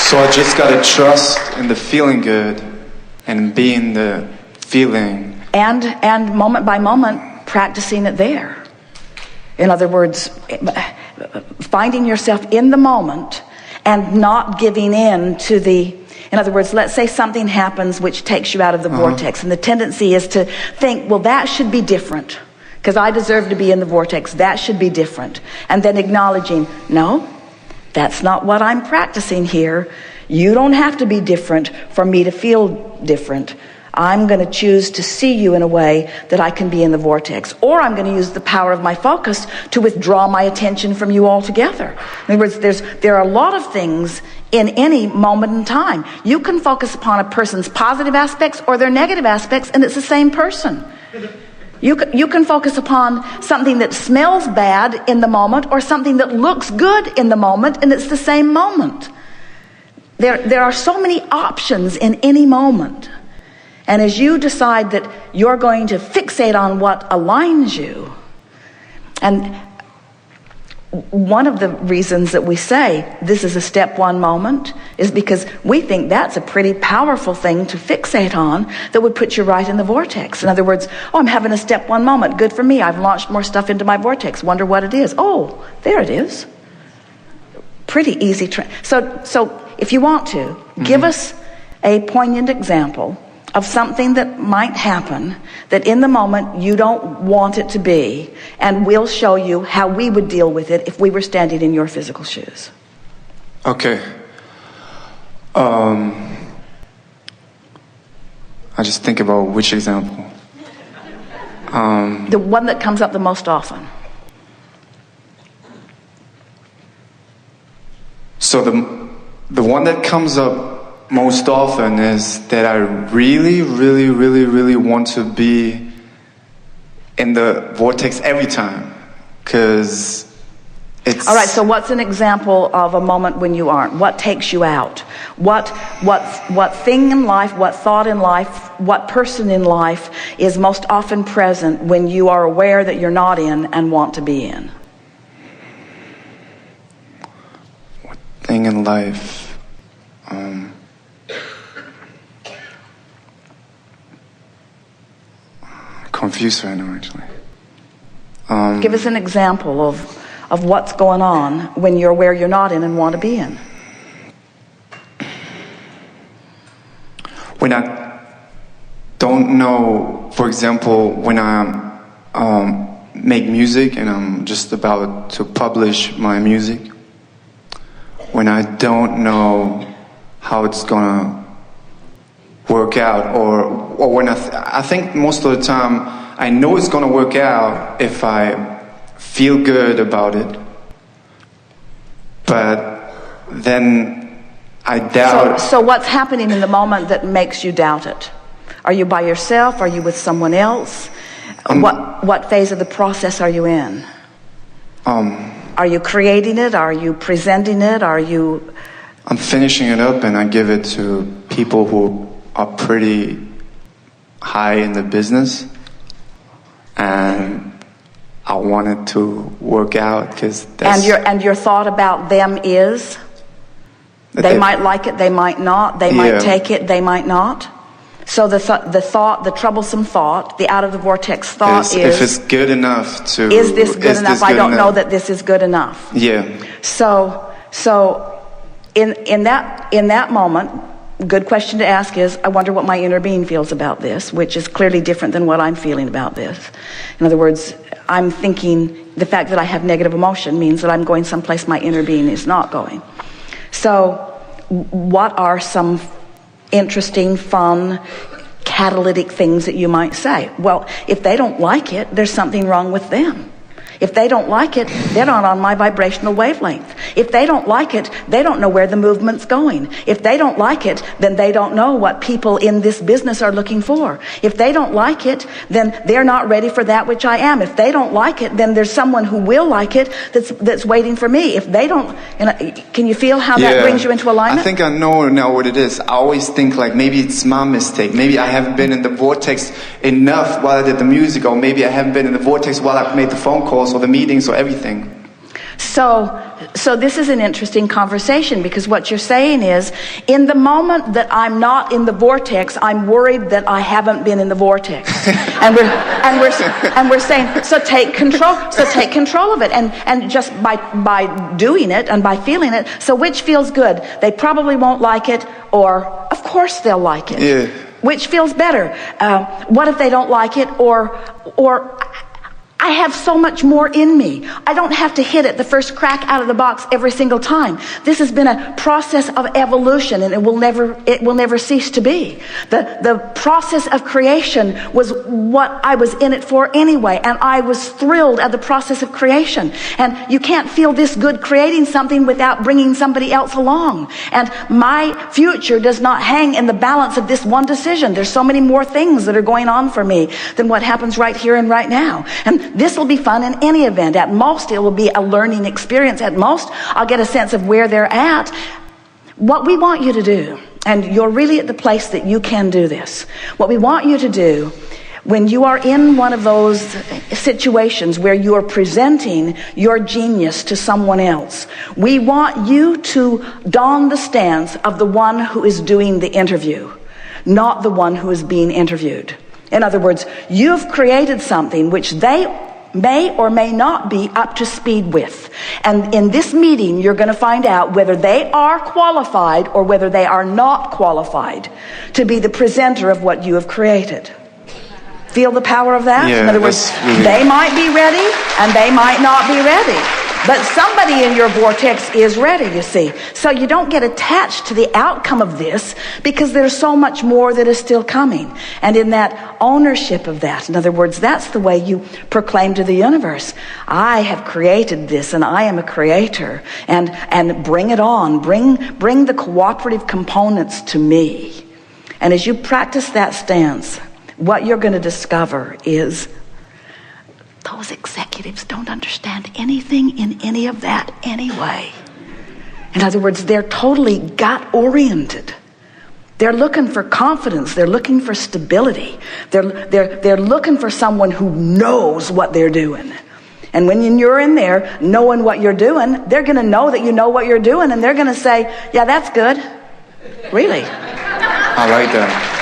So I just gotta trust in the feeling good and be in the feeling. And moment by moment, practicing it there. In other words, finding yourself in the moment and not giving in to in other words, let's say something happens which takes you out of the vortex, and the tendency is to think, well, that should be different because I deserve to be in the vortex. That should be different. And then acknowledging, no, that's not what I'm practicing here. You don't have to be different for me to feel different. I'm going to choose to see you in a way that I can be in the vortex. Or I'm going to use the power of my focus to withdraw my attention from you altogether. In other words, there are a lot of things in any moment in time. You can focus upon a person's positive aspects or their negative aspects, and it's the same person. You can focus upon something that smells bad in the moment or something that looks good in the moment, and it's the same moment. There are so many options in any moment. And as you decide that you're going to fixate on what aligns you, and one of the reasons that we say this is a step one moment is because we think that's a pretty powerful thing to fixate on that would put you right in the vortex. In other words, oh, I'm having a step one moment. Good for me. I've launched more stuff into my vortex. Wonder what it is. Oh, there it is. Pretty easy. So if you want to, give us a poignant example of something that might happen that in the moment you don't want it to be, and we'll show you how we would deal with it if we were standing in your physical shoes. Okay. I just think about which example. The one that comes up the most often. So the one that comes up most often is that I really, really, really, really want to be in the vortex every time, because it's... All right, so what's an example of a moment when you aren't? What takes you out? What thing in life, what thought in life, what person in life is most often present when you are aware that you're not in and want to be in? What thing in life? Confused right now, actually. Give us an example of what's going on when you're where you're not in and want to be in. When I don't know, for example, when I make music and I'm just about to publish my music, when I don't know how it's gonna work out, or when I think most of the time I know it's gonna work out if I feel good about it, but then I doubt. So what's happening in the moment that makes you doubt it? Are you by yourself? Are you with someone else? What phase of the process are you in? Are you creating it? Are you presenting it? I'm finishing it up, and I give it to people who are pretty high in the business, and I want it to work out because that's... And your thought about them is they might like it, they might not, they might take it, they might not. So the troublesome thought, the out of the vortex thought is if it's good enough to... Is this good enough? I don't know that this is good enough. Yeah. So in that moment, good question to ask is, I wonder what my inner being feels about this, which is clearly different than what I'm feeling about this. In other words, I'm thinking the fact that I have negative emotion means that I'm going someplace my inner being is not going. So what are some interesting, fun, catalytic things that you might say? Well, if they don't like it, there's something wrong with them. If they don't like it, they're not on my vibrational wavelength. If they don't like it, they don't know where the movement's going. If they don't like it, then they don't know what people in this business are looking for. If they don't like it, then they're not ready for that which I am. If they don't like it, then there's someone who will like it that's waiting for me. If they don't, can you feel how that brings you into alignment? I think I know now what it is. I always think like maybe it's my mistake. Maybe I haven't been in the vortex enough while I did the music, or maybe I haven't been in the vortex while I made the phone calls or the meetings or everything. So this is an interesting conversation, because what you're saying is, in the moment that I'm not in the vortex, I'm worried that I haven't been in the vortex, and we're saying, so take control of it, and just by doing it and by feeling it. So which feels good? They probably won't like it, or of course they'll like it. Yeah. Which feels better? What if they don't like it, or I have so much more in me. I don't have to hit it the first crack out of the box every single time. This has been a process of evolution, and it will never cease to be. The process of creation was what I was in it for anyway, and I was thrilled at the process of creation. And you can't feel this good creating something without bringing somebody else along. And my future does not hang in the balance of this one decision. There's so many more things that are going on for me than what happens right here and right now. And this will be fun in any event. At most, it will be a learning experience. At most, I'll get a sense of where they're at. What we want you to do, and you're really at the place that you can do this, what we want you to do when you are in one of those situations where you are presenting your genius to someone else, we want you to don the stance of the one who is doing the interview, not the one who is being interviewed. In other words, you've created something which they may or may not be up to speed with. And in this meeting, you're going to find out whether they are qualified or whether they are not qualified to be the presenter of what you have created. Feel the power of that? Yeah, in other words, really... they might be ready and they might not be ready. But somebody in your vortex is ready, you see. So you don't get attached to the outcome of this, because there's so much more that is still coming. And in that ownership of that, in other words, that's the way you proclaim to the universe, I have created this and I am a creator. And bring it on. Bring the cooperative components to me. And as you practice that stance, what you're going to discover is those executives don't understand anything in any of that anyway. In other words, they're totally gut-oriented. They're looking for confidence. They're looking for stability. They're looking for someone who knows what they're doing. And when you're in there knowing what you're doing, they're going to know that you know what you're doing, and they're going to say, yeah, that's good. Really. I like that.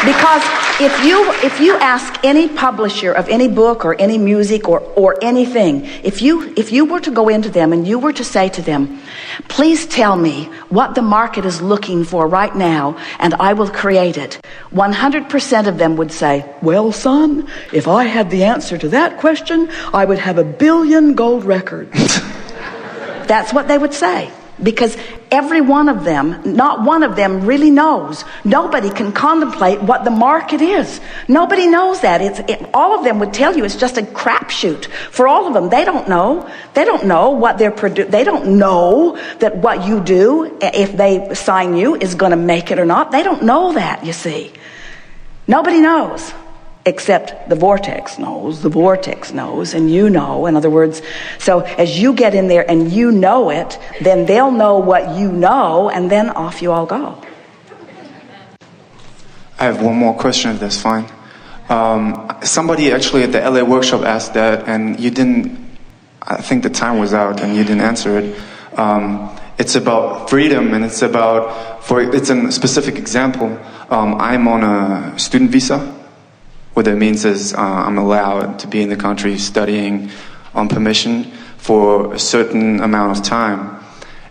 Because if you ask any publisher of any book or any music or anything, if you were to go into them and you were to say to them, please tell me what the market is looking for right now, and I will create it, 100% of them would say, well, son, if I had the answer to that question, I would have 1 billion gold records. That's what they would say. Because every one of them, not one of them really knows. Nobody can contemplate what the market is. Nobody knows that. All of them would tell you it's just a crapshoot. For all of them, they don't know. They don't know what they're producing. They don't know that what you do, if they sign you, is going to make it or not. They don't know that, you see. Nobody knows. Except the vortex knows, and you know. In other words, so as you get in there and you know it, then they'll know what you know, and then off you all go. I have one more question, if that's fine. Somebody actually at the LA workshop asked that, and you didn't, I think the time was out, and you didn't answer it. It's about freedom, and it's a specific example. I'm on a student visa. What that means is I'm allowed to be in the country studying on permission for a certain amount of time.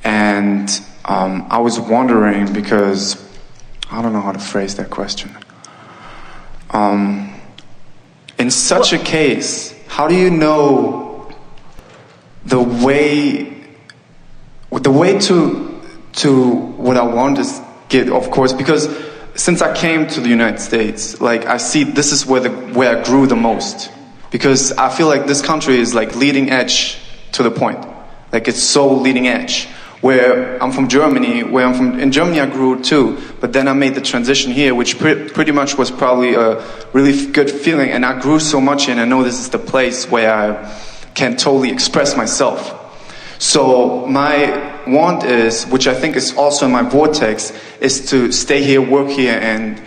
And I was wondering, because I don't know how to phrase that question. In such a case, how do you know the way to what I want to get, of course, because since I came to the United States, like, I see this is where I grew the most, because I feel like this country is like leading edge to the point, like it's so leading edge. Where I'm from Germany, in Germany I grew too, but then I made the transition here, which pretty much was probably a really good feeling, and I grew so much, and I know this is the place where I can totally express myself. So my want is, which I think is also in my vortex, is to stay here, work here, and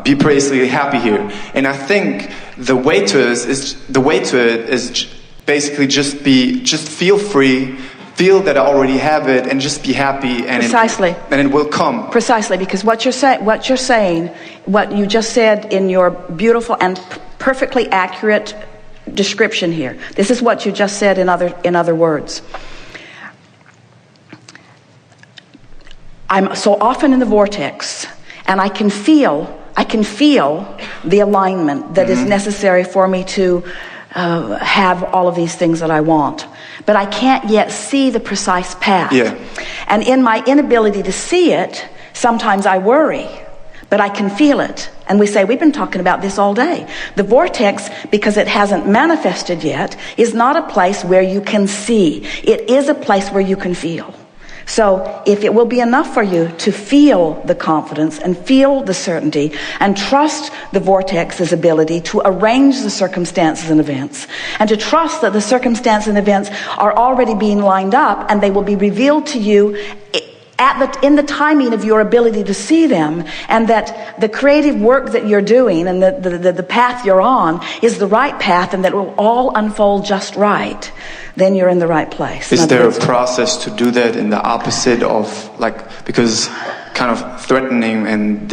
be basically happy here. And I think the way to it is basically just feel free, feel that I already have it, and just be happy, and Precisely. And it will come. Precisely, because what you're saying, what you just said in your beautiful and perfectly accurate description here. This is what you just said in other words. I'm so often in the vortex, and I can feel the alignment that is necessary for me to have all of these things that I want. But I can't yet see the precise path. Yeah. And in my inability to see it, sometimes I worry, but I can feel it. And we say, we've been talking about this all day. The vortex, because it hasn't manifested yet, is not a place where you can see. It is a place where you can feel. So if it will be enough for you to feel the confidence and feel the certainty and trust the vortex's ability to arrange the circumstances and events, and to trust that the circumstances and events are already being lined up and they will be revealed to you in the timing of your ability to see them, and that the creative work that you're doing and the path you're on is the right path, and that it will all unfold just right, then you're in the right place. Is there a process to do that in the opposite of, like, because kind of threatening and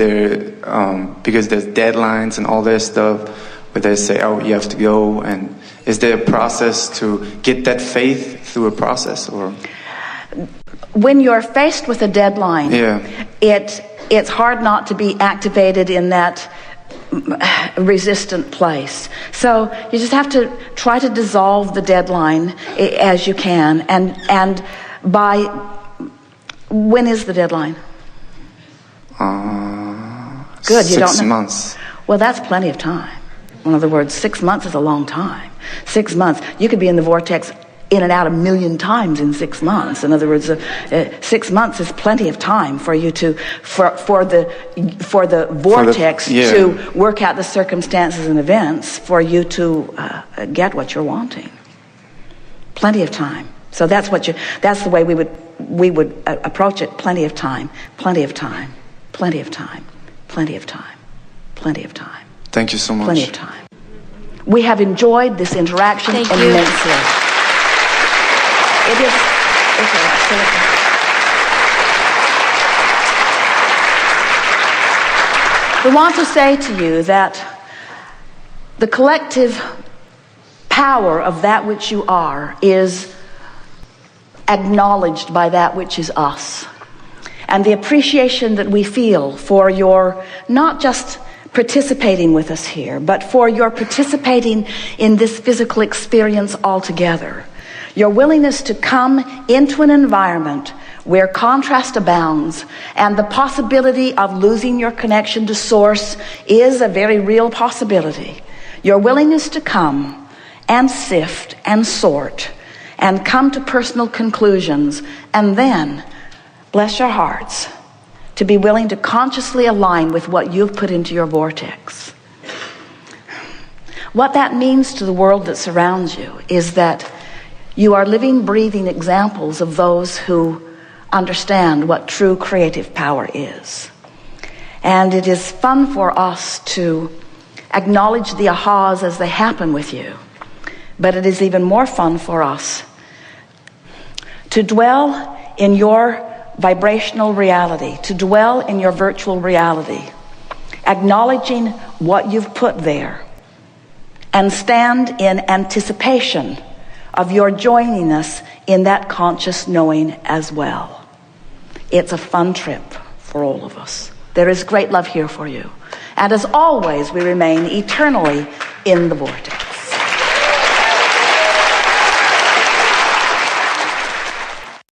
because there's deadlines and all that stuff where they say, oh, you have to go, and is there a process to get that faith through a process? Or when you're faced with a deadline, it's hard not to be activated in that resistant place. So you just have to try to dissolve the deadline as you can. And by when is the deadline? Good, you don't know. 6 months. Well, that's plenty of time. In other words, 6 months is a long time. 6 months. You could be in the vortex in and out 1 million times in 6 months. In other words, 6 months is plenty of time for you for the vortex to work out the circumstances and events for you to get what you're wanting. Plenty of time. So that's the way we would approach it. Plenty of time. Plenty of time. Plenty of time. Plenty of time. Plenty of time. Thank you so much. Plenty of time. We have enjoyed this interaction immensely. It is. We want to say to you that the collective power of that which you are is acknowledged by that which is us. And the appreciation that we feel for your not just participating with us here, but for your participating in this physical experience altogether. Your willingness to come into an environment where contrast abounds and the possibility of losing your connection to Source is a very real possibility. Your willingness to come and sift and sort and come to personal conclusions, and then, bless your hearts, to be willing to consciously align with what you've put into your vortex. What that means to the world that surrounds you is that you are living, breathing examples of those who understand what true creative power is. And it is fun for us to acknowledge the ahas as they happen with you. But it is even more fun for us to dwell in your vibrational reality, to dwell in your virtual reality, acknowledging what you've put there, and stand in anticipation of your joining us in that conscious knowing as well. It's a fun trip for all of us. There is great love here for you. And as always, we remain eternally in the vortex.